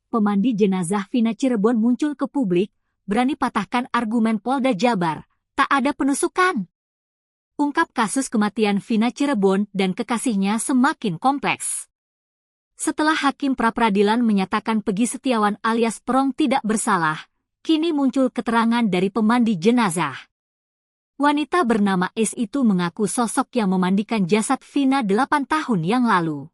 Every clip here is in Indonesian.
Pemandi jenazah Vina Cirebon muncul ke publik, berani patahkan argumen Polda Jabar, tak ada penusukan. Ungkap kasus kematian Vina Cirebon dan kekasihnya semakin kompleks. Setelah Hakim Pra-Peradilan menyatakan Peggy Setiawan alias Perong tidak bersalah, kini muncul keterangan dari pemandi jenazah. Wanita bernama S itu mengaku sosok yang memandikan jasad Vina 8 tahun yang lalu.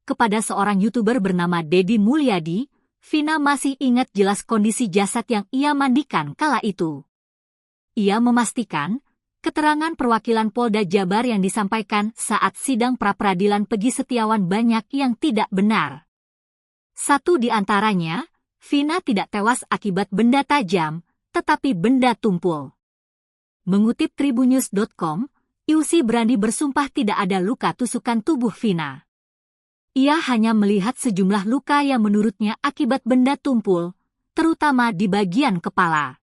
Kepada seorang YouTuber bernama Deddy Mulyadi, Vina masih ingat jelas kondisi jasad yang ia mandikan kala itu. Ia memastikan, keterangan perwakilan Polda Jabar yang disampaikan saat sidang pra-peradilan Peggy Setiawan banyak yang tidak benar. Satu di antaranya, Vina tidak tewas akibat benda tajam, tetapi benda tumpul. Mengutip Tribunnews.com, Iusi berani bersumpah tidak ada luka tusukan tubuh Vina. Ia hanya melihat sejumlah luka yang menurutnya akibat benda tumpul, terutama di bagian kepala.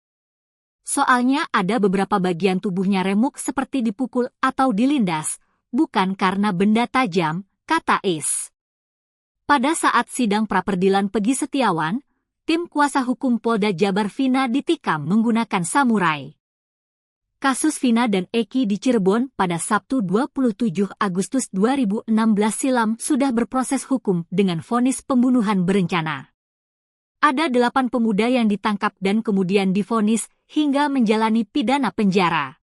Soalnya ada beberapa bagian tubuhnya remuk seperti dipukul atau dilindas, bukan karena benda tajam, kata Is. Pada saat sidang pra-peradilan Peggy Setiawan, tim kuasa hukum Polda Jabar Vina ditikam menggunakan samurai. Kasus Vina dan Eki di Cirebon pada Sabtu 27 Agustus 2016 silam sudah berproses hukum dengan vonis pembunuhan berencana. Ada 8 pemuda yang ditangkap dan kemudian divonis hingga menjalani pidana penjara.